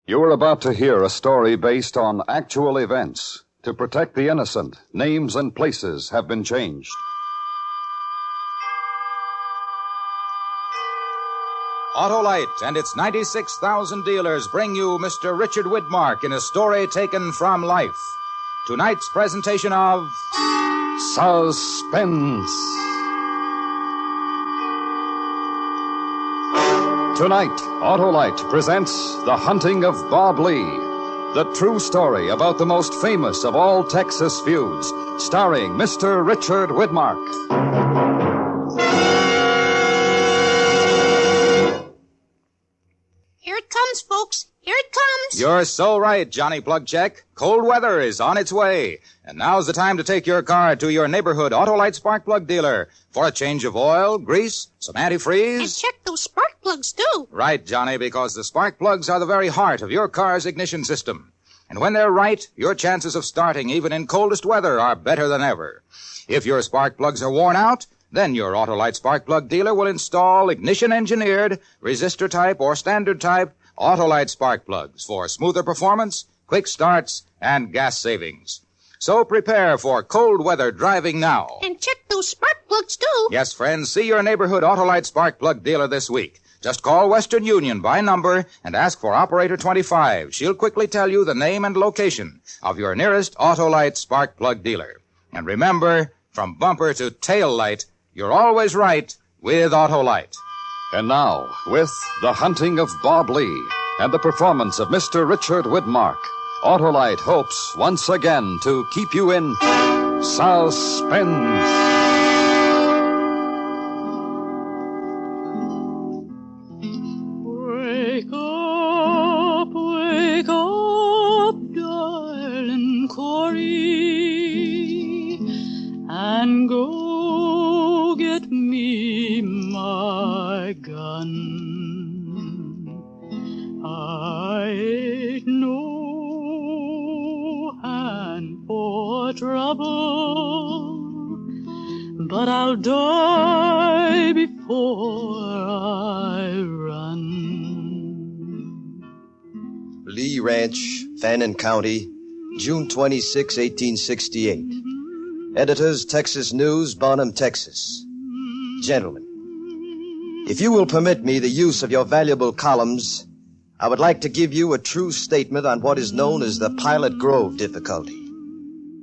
You are about to hear a story based on actual events. To protect the innocent, names and places have been changed. Autolite and its 96,000 dealers bring you Mr. Richard Widmark in a story taken from life. Tonight's presentation of Suspense. Tonight, Autolite presents The Hunting of Bob Lee, the true story about the most famous of all Texas feuds, starring Mr. Richard Widmark. Here it comes, folks. Here it comes. You're so right, Johnny Plugcheck. Cold weather is on its way. And now's the time to take your car to your neighborhood Autolite spark plug dealer for a change of oil, grease, some antifreeze. And check those spark plugs, too. Right, Johnny, because the spark plugs are the very heart of your car's ignition system. And when they're right, your chances of starting even in coldest weather are better than ever. If your spark plugs are worn out, then your Autolite spark plug dealer will install ignition-engineered, resistor-type or standard-type Autolite spark plugs for smoother performance, quick starts, and gas savings. So prepare for cold weather driving now. And check those spark plugs, too. Yes, friends, see your neighborhood Autolite spark plug dealer this week. Just call Western Union by number and ask for Operator 25. She'll quickly tell you the name and location of your nearest Autolite spark plug dealer. And remember, from bumper to tail light, you're always right with Autolite. And now, with The Hunting of Bob Lee and the performance of Mr. Richard Widmark, Autolite hopes once again to keep you in suspense. Wake up, darling Corey, and go get me my gun. I ain't no hand for trouble, but I'll die before I run. Lee Ranch, Fannin County, June 26, 1868. Editors, Texas News, Bonham, Texas. Gentlemen, if you will permit me the use of your valuable columns, I would like to give you a true statement on what is known as the Pilot Grove difficulty.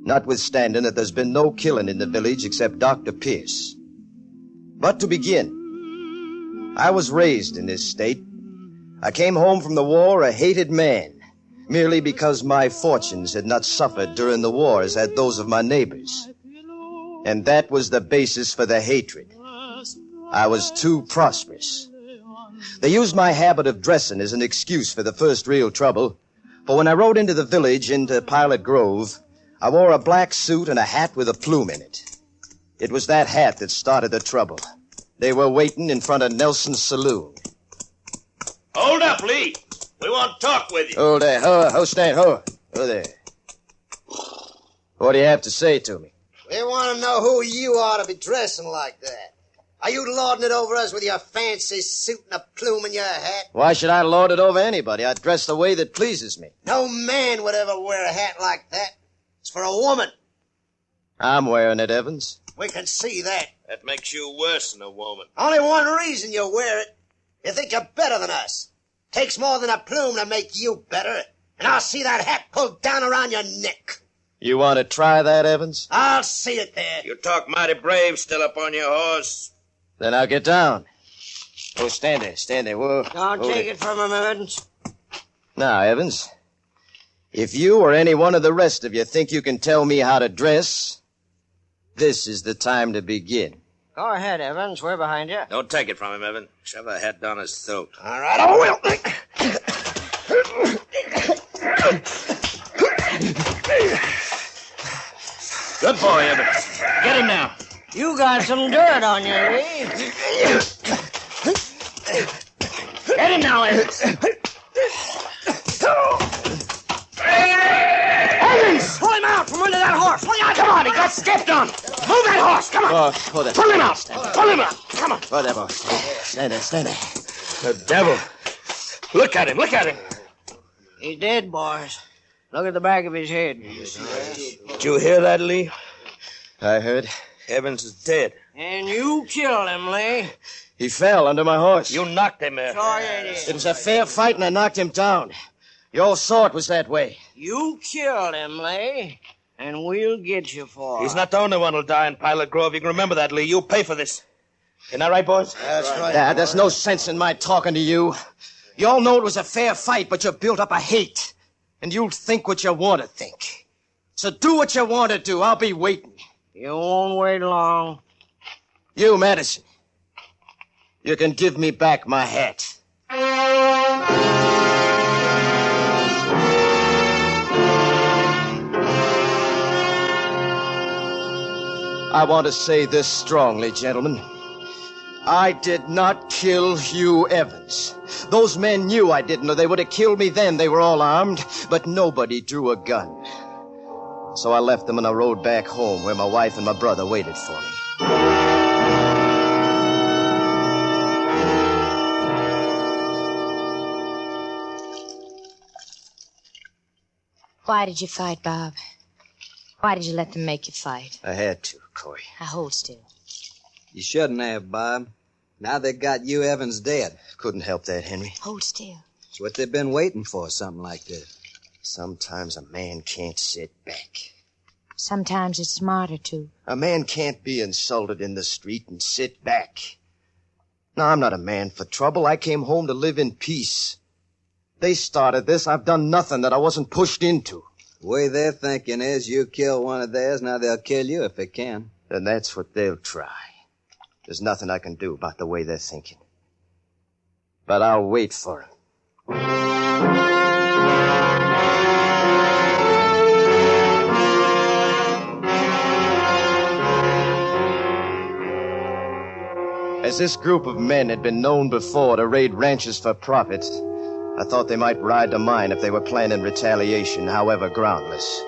Notwithstanding that there's been no killing in the village except Dr. Pierce. But to begin, I was raised in this state. I came home from the war a hated man, merely because my fortunes had not suffered during the war as had those of my neighbors. And that was the basis for the hatred. I was too prosperous. They used my habit of dressing as an excuse for the first real trouble, for when I rode into the village, into Pilot Grove, I wore a black suit and a hat with a plume in it. It was that hat that started the trouble. They were waiting in front of Nelson's saloon. Hold up, Lee. We want to talk with you. Hold there. Stand there. What do you have to say to me? We want to know who you ought to be dressing like that. Are you lording it over us with your fancy suit and a plume in your hat? Why should I lord it over anybody? I dress the way that pleases me. No man would ever wear a hat like that. It's for a woman. I'm wearing it, Evans. We can see that. That makes you worse than a woman. Only one reason you wear it. You think you're better than us. Takes more than a plume to make you better. And I'll see that hat pulled down around your neck. You want to try that, Evans? I'll see it there. You talk mighty brave, still up on your horse. Then I'll get down. Oh, stand there. Whoa. Don't take it from him, Evans. Now, Evans, if you or any one of the rest of you think you can tell me how to dress, this is the time to begin. Go ahead, Evans. We're behind you. Don't take it from him, Evan. Shove a hat down his throat. All right, I will. Good boy, Evan. Get him now. You got some dirt on you, Lee. Get him now, Evans. Evans! Pull him out from under that horse. Come on, he got stepped on. Move that horse. Come on. Hold it. Pull him out. Pull him out. Come on. Whatever. Stand there. The devil. Look at him. He's dead, boys. Look at the back of his head. Did you hear that, Lee? I heard. Evans is dead. And you killed him, Lee. He fell under my horse. You knocked him there. Sure you did. It was a fair fight, and I knocked him down. You all saw it was that way. You killed him, Lee. And we'll get you for it. He's not the only one who'll die in Pilot Grove. You can remember that, Lee. You'll pay for this. Isn't that right, boys? That's right. Dad, there's no sense in my talking to you. You all know it was a fair fight, but you built up a hate. And you'll think what you want to think. So do what you want to do. I'll be waiting. You won't wait long. You, Madison. You can give me back my hat. I want to say this strongly, gentlemen. I did not kill Hugh Evans. Those men knew I didn't, or they would have killed me then. They were all armed, but nobody drew a gun. So I left them and I rode back home where my wife and my brother waited for me. Why did you fight, Bob? Why did you let them make you fight? I had to, Corey. Now hold still. You shouldn't have, Bob. Now they got Hugh Evans dead. Couldn't help that, Henry. Hold still. It's what they've been waiting for, something like this. Sometimes a man can't sit back. Sometimes it's smarter to. A man can't be insulted in the street and sit back. No, I'm not a man for trouble. I came home to live in peace. They started this. I've done nothing that I wasn't pushed into. The way they're thinking is you kill one of theirs, now they'll kill you if they can. And that's what they'll try. There's nothing I can do about the way they're thinking. But I'll wait for them. As this group of men had been known before to raid ranches for profit, I thought they might ride to mine if they were planning retaliation, however groundless.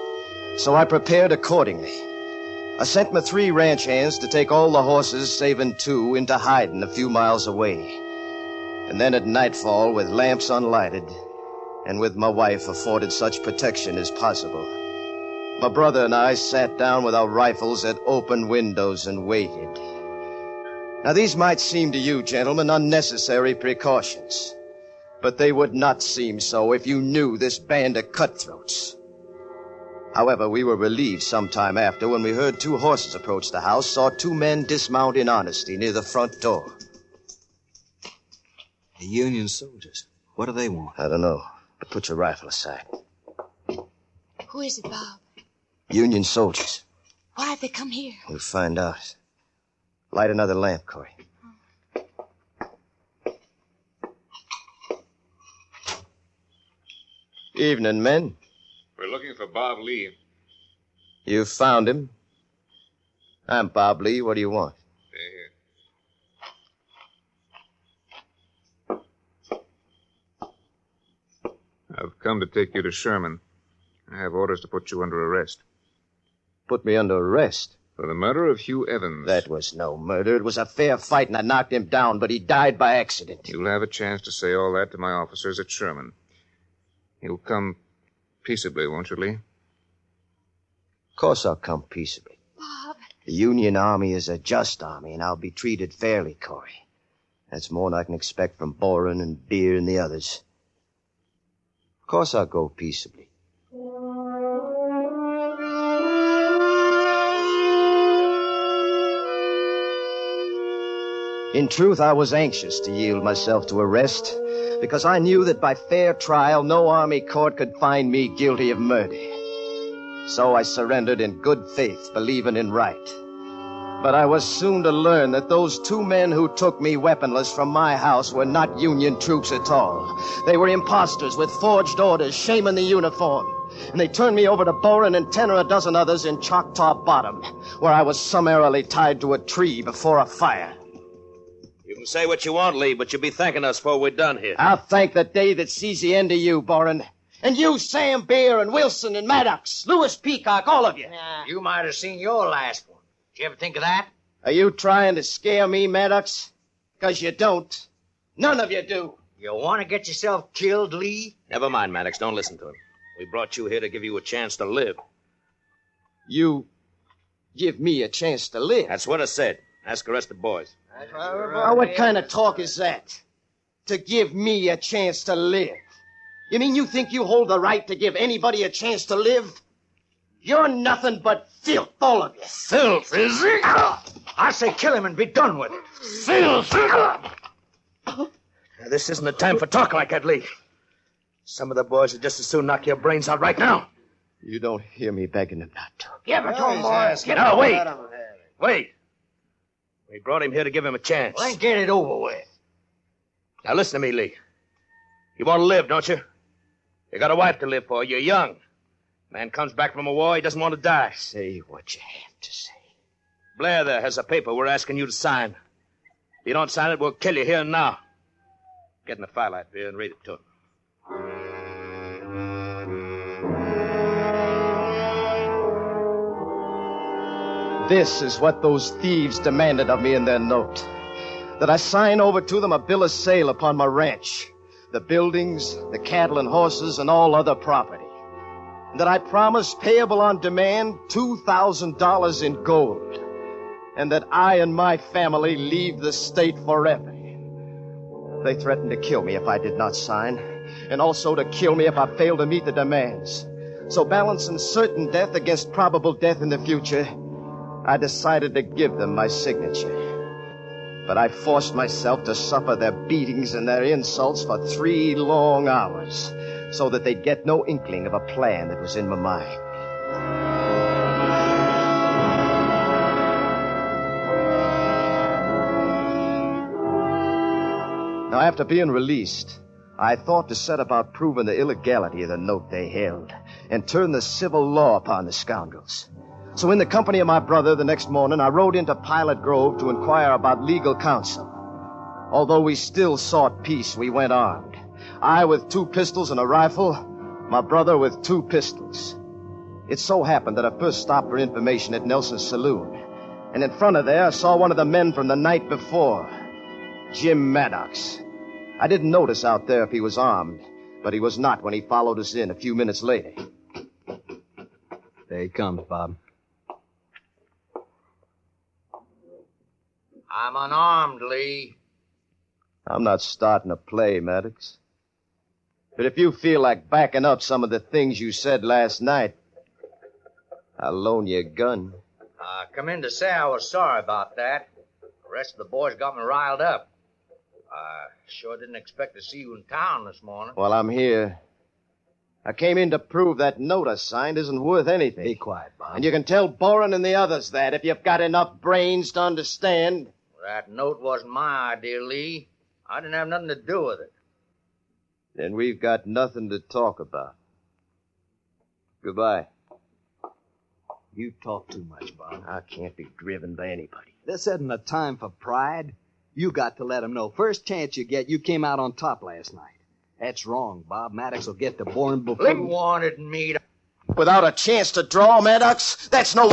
So I prepared accordingly. I sent my 3 ranch hands to take all the horses, saving 2, into hiding a few miles away. And then at nightfall, with lamps unlighted, and with my wife afforded such protection as possible, my brother and I sat down with our rifles at open windows and waited. Now, these might seem to you, gentlemen, unnecessary precautions. But they would not seem so if you knew this band of cutthroats. However, we were relieved sometime after when we heard 2 horses approach the house, saw 2 men dismount in honesty near the front door. The Union soldiers. What do they want? I don't know, but put your rifle aside. Who is it, Bob? Union soldiers. Why have they come here? We'll find out. Light another lamp, Corey. Evening, men. We're looking for Bob Lee. You found him? I'm Bob Lee. What do you want? Stay here. I've come to take you to Sherman. I have orders to put you under arrest. Put me under arrest? For the murder of Hugh Evans. That was no murder. It was a fair fight, and I knocked him down, but he died by accident. You'll have a chance to say all that to my officers at Sherman. You'll come peaceably, won't you, Lee? Of course I'll come peaceably. Bob. The Union Army is a just army, and I'll be treated fairly, Corey. That's more than I can expect from Boren and Beer and the others. Of course I'll go peaceably. In truth, I was anxious to yield myself to arrest, because I knew that by fair trial, no army court could find me guilty of murder. So I surrendered in good faith, believing in right. But I was soon to learn that those 2 men who took me weaponless from my house were not Union troops at all. They were imposters with forged orders, shaming the uniform. And they turned me over to Boren and 10 or a dozen others in Choctaw Bottom, where I was summarily tied to a tree before a fire. You can say what you want, Lee, but you'll be thanking us before we're done here. I'll thank the day that sees the end of you, Boren. And you, Sam Beer and Wilson and Maddox, Lewis Peacock, all of you. You might have seen your last one. Did you ever think of that? Are you trying to scare me, Maddox? 'Cause you don't. None of you do. You want to get yourself killed, Lee? Never mind, Maddox. Don't listen to him. We brought you here to give you a chance to live. You give me a chance to live? That's what I said. Ask the rest of the boys. What kind of talk is that? To give me a chance to live? You mean you think you hold the right to give anybody a chance to live? You're nothing but filth, all of you. Filth, is he? I say kill him and be done with it. Filth! Now, this isn't the time for talk like that, Lee. Some of the boys would just as soon knock your brains out right now. You don't hear me begging him not to. Give it to him, boys. No, wait. Wait. We brought him here to give him a chance. Well, then get it over with. Now, listen to me, Lee. You want to live, don't you? You got a wife to live for. You're young. Man comes back from a war, he doesn't want to die. Say what you have to say. Blair there has a paper we're asking you to sign. If you don't sign it, we'll kill you here and now. Get in the firelight here and read it to him. This is what those thieves demanded of me in their note. That I sign over to them a bill of sale upon my ranch, the buildings, the cattle and horses, and all other property. And that I promise payable on demand $2,000 in gold. And that I and my family leave the state forever. They threatened to kill me if I did not sign, and also to kill me if I failed to meet the demands. So balancing certain death against probable death in the future, I decided to give them my signature. But I forced myself to suffer their beatings and their insults for 3 long hours, so that they'd get no inkling of a plan that was in my mind. Now, after being released, I thought to set about proving the illegality of the note they held and turn the civil law upon the scoundrels. So in the company of my brother the next morning, I rode into Pilot Grove to inquire about legal counsel. Although we still sought peace, we went armed. I with 2 pistols and a rifle, my brother with 2 pistols. It so happened that I first stopped for information at Nelson's saloon. And in front of there, I saw one of the men from the night before, Jim Maddox. I didn't notice out there if he was armed, but he was not when he followed us in a few minutes later. There he comes, Bob. I'm unarmed, Lee. I'm not starting to play, Maddox. But if you feel like backing up some of the things you said last night, I'll loan you a gun. I come in to say I was sorry about that. The rest of the boys got me riled up. I sure didn't expect to see you in town this morning. Well, I'm here. I came in to prove that note I signed isn't worth anything. Be quiet, Bob. And you can tell Boren and the others that if you've got enough brains to understand. That note wasn't my idea, Lee. I didn't have nothing to do with it. Then we've got nothing to talk about. Goodbye. You talk too much, Bob. I can't be driven by anybody. This isn't a time for pride. You got to let him know. First chance you get, you came out on top last night. That's wrong, Bob. Maddox will get to Bourne before... Lee wanted me to... Without a chance to draw, Maddox? That's no...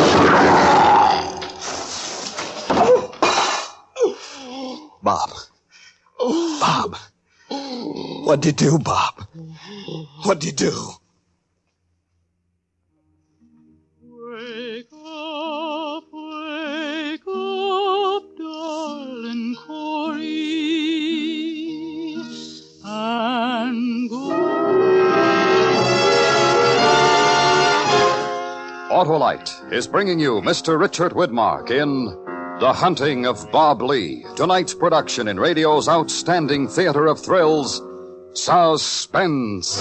Bob. Bob. What'd you do, Bob? What'd you do? Wake up, darling Corey, and go. Autolite is bringing you Mr. Richard Widmark in The Hunting of Bob Lee, tonight's production in radio's outstanding theater of thrills, Suspense.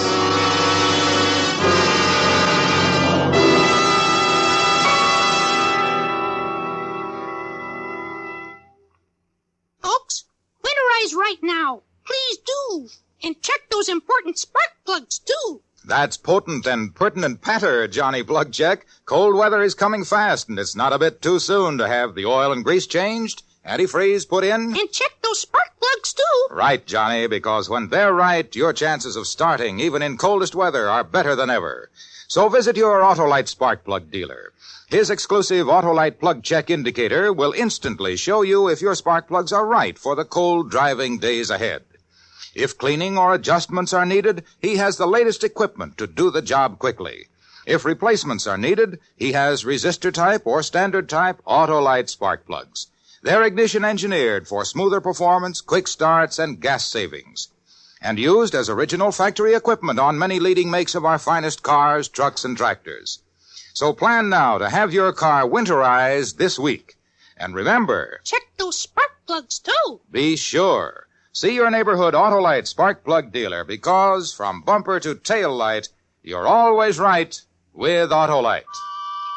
Folks, winterize right now. Please do. And check those important spark plugs, too. That's potent and pertinent patter, Johnny Plugcheck. Cold weather is coming fast, and it's not a bit too soon to have the oil and grease changed, antifreeze put in. And check those spark plugs, too. Right, Johnny, because when they're right, your chances of starting, even in coldest weather, are better than ever. So visit your Autolite spark plug dealer. His exclusive Autolite plug check indicator will instantly show you if your spark plugs are right for the cold driving days ahead. If cleaning or adjustments are needed, he has the latest equipment to do the job quickly. If replacements are needed, he has resistor type or standard type Autolite spark plugs. They're ignition engineered for smoother performance, quick starts, and gas savings. And used as original factory equipment on many leading makes of our finest cars, trucks, and tractors. So plan now to have your car winterized this week. And remember, check those spark plugs, too. Be sure. See your neighborhood Autolite spark plug dealer, because from bumper to tail light, you're always right with Autolite.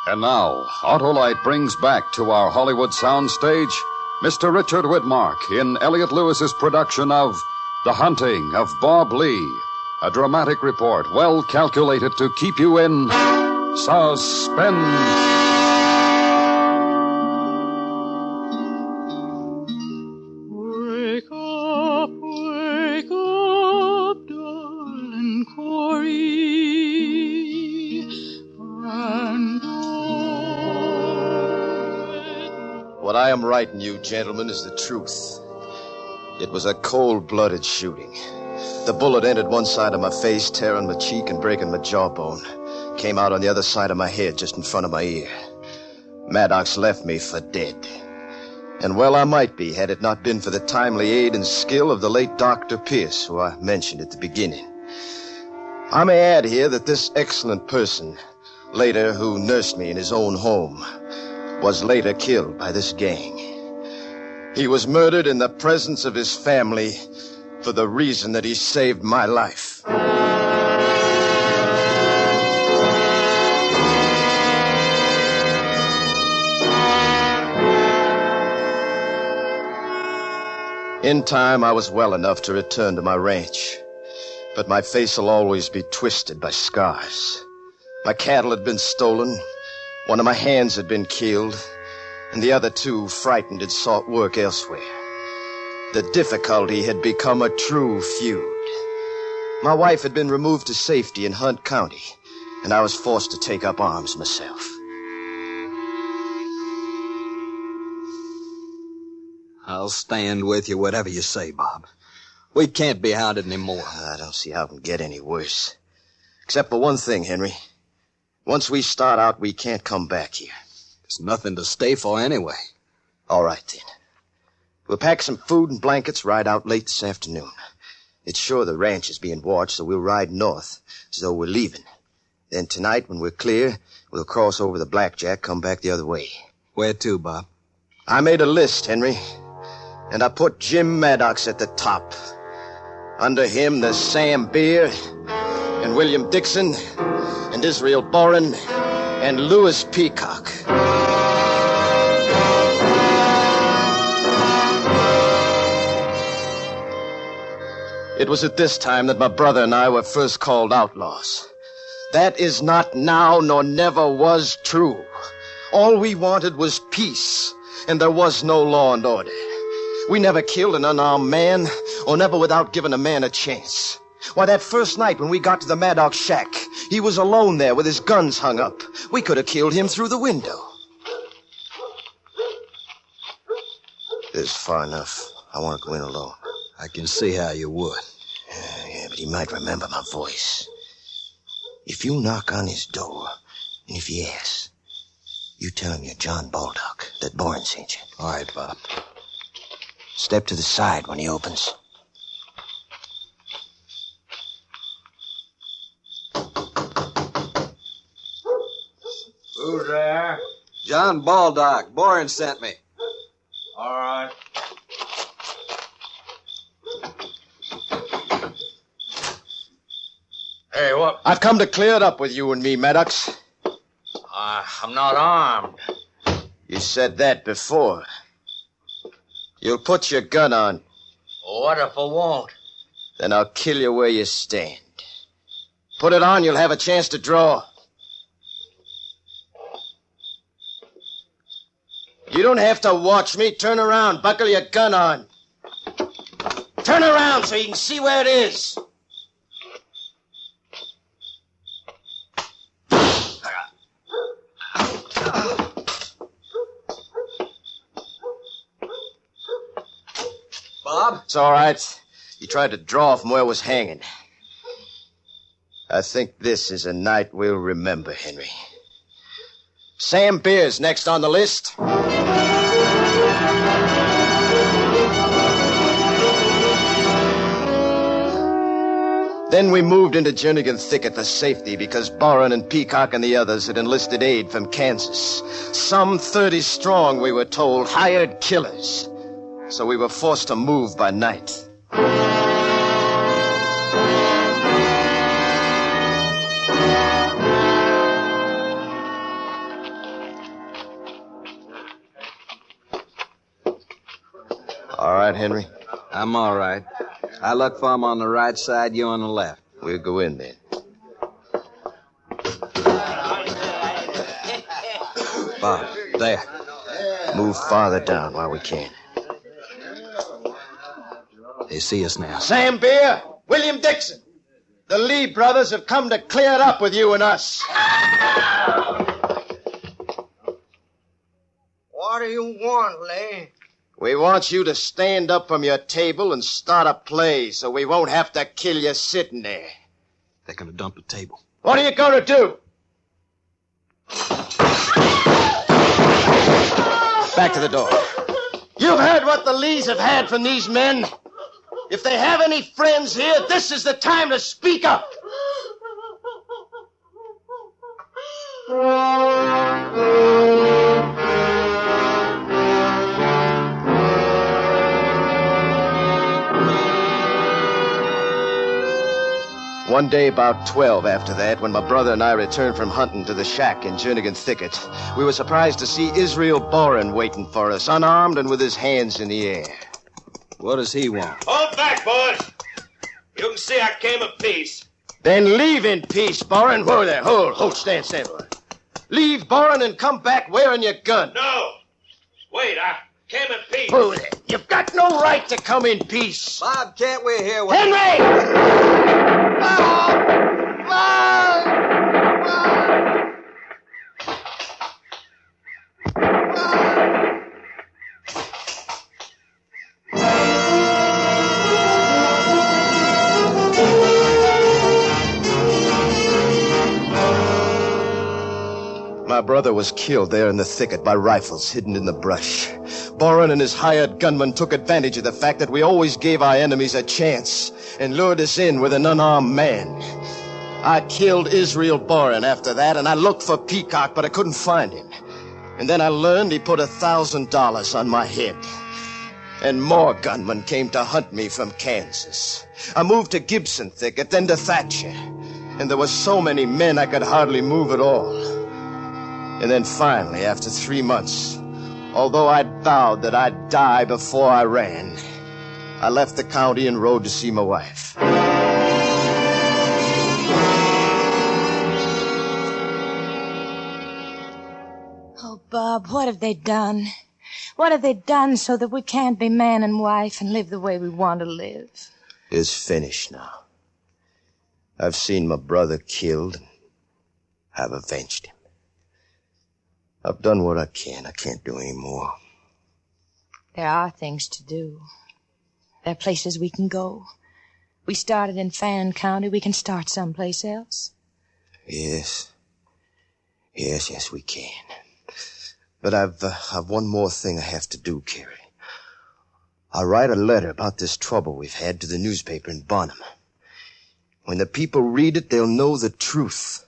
And now, Autolite brings back to our Hollywood soundstage Mr. Richard Widmark in Elliot Lewis's production of The Hunting of Bob Lee, a dramatic report well calculated to keep you in suspense. Wake up, darling Corey, and What I am writing you, gentlemen, is the truth. It was a cold-blooded shooting. The bullet entered one side of my face, tearing my cheek and breaking my jawbone. Came out on the other side of my head, just in front of my ear. Maddox left me for dead. And well I might be, had it not been for the timely aid and skill of the late Dr. Pierce, who I mentioned at the beginning. I may add here that this excellent person, later who nursed me in his own home, was later killed by this gang. He was murdered in the presence of his family for the reason that he saved my life. In time, I was well enough to return to my ranch, but my face will always be twisted by scars. My cattle had been stolen, one of my hands had been killed, and the other two frightened had sought work elsewhere. The difficulty had become a true feud. My wife had been removed to safety in Hunt County, and I was forced to take up arms myself. I'll stand with you, whatever you say, Bob. We can't be hounded anymore. I don't see how it can get any worse. Except for one thing, Henry. Once we start out, we can't come back here. There's nothing to stay for anyway. All right, then. We'll pack some food and blankets, ride out late this afternoon. It's sure the ranch is being watched, so we'll ride north, as though we're leaving. Then tonight, when we're clear, we'll cross over the Blackjack, come back the other way. Where to, Bob? I made a list, Henry, and I put Jim Maddox at the top. Under him, there's Sam Beer, and William Dixon, and Israel Boren, and Louis Peacock. It was at this time that my brother and I were first called outlaws. That is not now nor never was true. All we wanted was peace, and there was no law and order. We never killed an unarmed man, or never without giving a man a chance. Why, that first night when we got to the Maddox shack, he was alone there with his guns hung up. We could have killed him through the window. This is far enough. I want to go in alone. I can see how you would. Yeah, but he might remember my voice. If you knock on his door, and if he asks, you tell him you're John Baldock, that Boren sent you. All right, Bob. Step to the side when he opens. Who's there? John Baldock. Boren sent me. All right. Hey, what? I've come to clear it up with you and me, Maddox. I'm not armed. You said that before. You'll put your gun on. What if I won't? Then I'll kill you where you stand. Put it on, you'll have a chance to draw. You don't have to watch me. Turn around. Buckle your gun on. Turn around so you can see where it is. Bob? It's all right. He tried to draw from where I was hanging. I think this is a night we'll remember, Henry. Sam Beer's next on the list. Then we moved into Jernigan Thicket for safety because Boren and Peacock and the others had enlisted aid from Kansas. Some 30 strong, we were told, hired killers. So we were forced to move by night. All right, Henry? I'm all right. I look for him on the right side, you on the left. We'll go in then. Bob, there. Move farther down while we can. They see us now. Sam Beer, William Dixon. The Lee brothers have come to clear it up with you and us. What do you want, Lee? We want you to stand up from your table and start a play so we won't have to kill you sitting there. They're going to dump the table. What are you going to do? Back to the door. You've heard what the Lees have had from these men. If they have any friends here, this is the time to speak up. One day about 12 after that, when my brother and I returned from hunting to the shack in Jernigan Thicket, we were surprised to see Israel Boren waiting for us, unarmed and with his hands in the air. What does he want? Hold back, boys. You can see I came of peace. Then leave in peace, Boren. Whoa there. Hold, stand. Leave, Boren, and come back wearing your gun. No. Wait, I came in peace. Whoa there. You've got no right to come in peace. Bob, can't we hear what... Henry! My brother was killed there in the thicket by rifles hidden in the brush. Boren and his hired gunmen took advantage of the fact that we always gave our enemies a chance and lured us in with an unarmed man. I killed Israel Boren after that, and I looked for Peacock, but I couldn't find him. And then I learned he put $1,000 on my head. And more gunmen came to hunt me from Kansas. I moved to Gibson Thicket, then to Thatcher. And there were so many men I could hardly move at all. And then finally, after 3 months, although I'd vowed that I'd die before I ran, I left the county and rode to see my wife. Oh, Bob, what have they done? What have they done so that we can't be man and wife and live the way we want to live? It's finished now. I've seen my brother killed, and I've avenged him. I've done what I can. I can't do any more. There are things to do. There are places we can go. We started in Fan County. We can start someplace else. Yes, we can. But I've one more thing I have to do, Carrie. I'll write a letter about this trouble we've had to the newspaper in Bonham. When the people read it, they'll know the truth.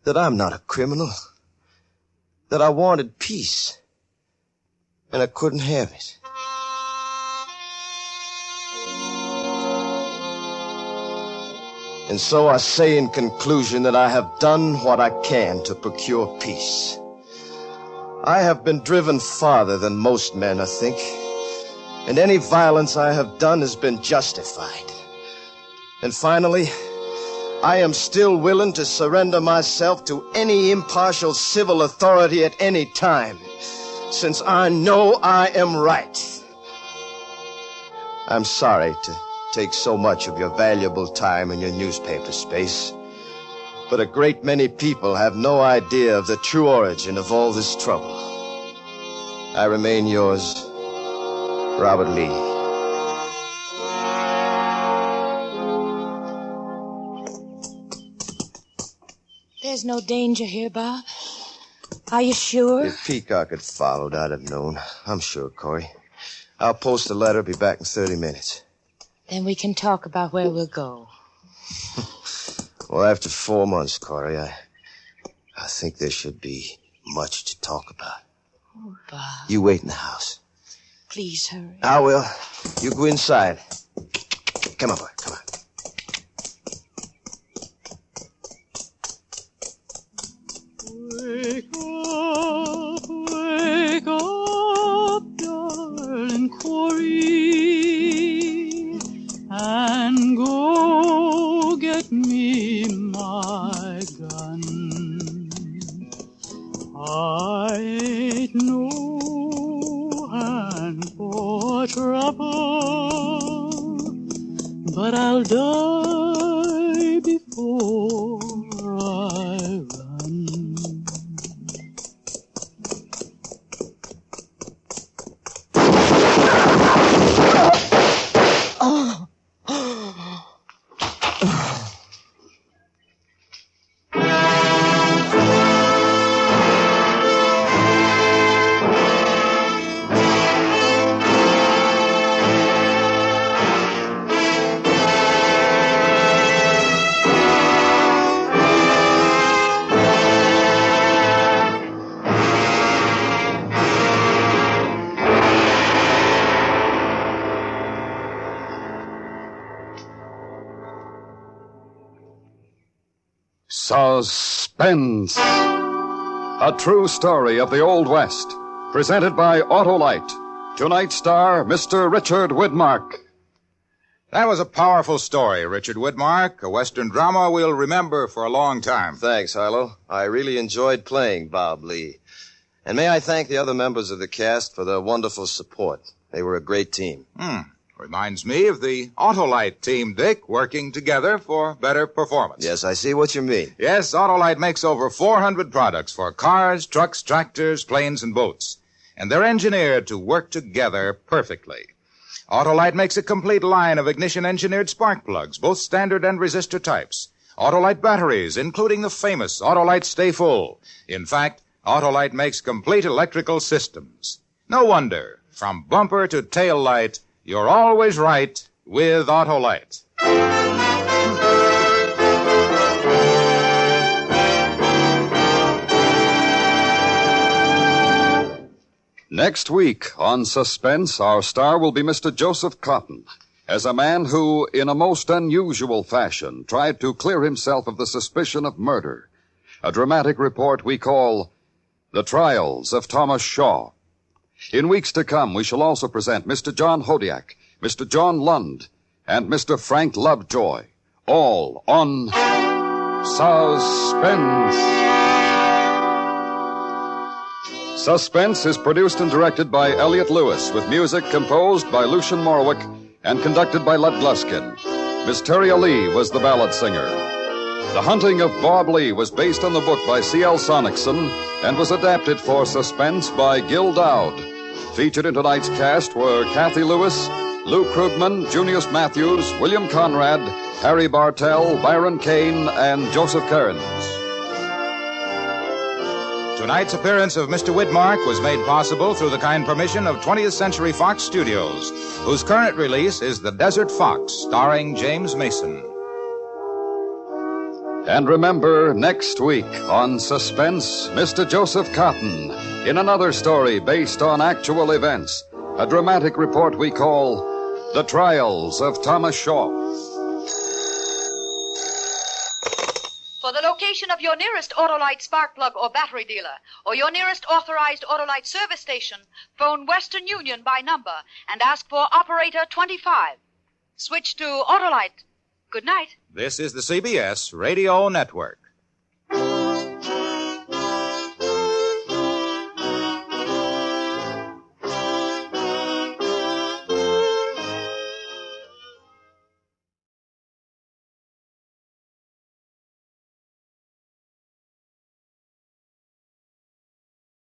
That I'm not a criminal. That I wanted peace. And I couldn't have it. And so I say in conclusion that I have done what I can to procure peace. I have been driven farther than most men, I think. And any violence I have done has been justified. And finally, I am still willing to surrender myself to any impartial civil authority at any time, since I know I am right. I'm sorry to take so much of your valuable time in your newspaper space, but a great many people have no idea of the true origin of all this trouble. I remain yours, Robert Lee. There's no danger here, Bob. Are you sure? If Peacock had followed, I'd have known. I'm sure, Corey. I'll post a letter, be back in 30 minutes. Then we can talk about where we'll go. Well, after 4 months, Corey, I think there should be much to talk about. Oh, Bob. You wait in the house. Please hurry. I will. You go inside. Come on, boy. Come on. Wake up, darling Corey, and go get me my gun. I ain't no hand for trouble, but I'll die before I run. Suspense. A true story of the Old West. Presented by Autolite. Tonight's star, Mr. Richard Widmark. That was a powerful story, Richard Widmark. A Western drama we'll remember for a long time. Thanks, Harlow. I really enjoyed playing Bob Lee. And may I thank the other members of the cast for their wonderful support. They were a great team. Reminds me of the Autolite team, Dick, working together for better performance. Yes, I see what you mean. Yes, Autolite makes over 400 products for cars, trucks, tractors, planes, and boats. And they're engineered to work together perfectly. Autolite makes a complete line of ignition-engineered spark plugs, both standard and resistor types. Autolite batteries, including the famous Autolite Stay Full. In fact, Autolite makes complete electrical systems. No wonder, from bumper to tail light, you're always right with Autolite. Next week on Suspense, our star will be Mr. Joseph Cotton, as a man who, in a most unusual fashion, tried to clear himself of the suspicion of murder. A dramatic report we call The Trials of Thomas Shaw. In weeks to come, we shall also present Mr. John Hodiak, Mr. John Lund, and Mr. Frank Lovejoy, all on Suspense. Suspense is produced and directed by Elliot Lewis, with music composed by Lucian Morwick and conducted by Lud Gluskin. Miss Terria Lee was the ballad singer. The Hunting of Bob Lee was based on the book by C.L. Sonicson and was adapted for Suspense by Gil Dowd. Featured in tonight's cast were Kathy Lewis, Lou Krugman, Junius Matthews, William Conrad, Harry Bartell, Byron Kane, and Joseph Kearns. Tonight's appearance of Mr. Widmark was made possible through the kind permission of 20th Century Fox Studios, whose current release is The Desert Fox, starring James Mason. And remember, next week on Suspense, Mr. Joseph Cotton, in another story based on actual events, a dramatic report we call The Trials of Thomas Shaw. For the location of your nearest Autolite spark plug or battery dealer, or your nearest authorized Autolite service station, phone Western Union by number and ask for Operator 25. Switch to Autolite. Good night. This is the CBS Radio Network.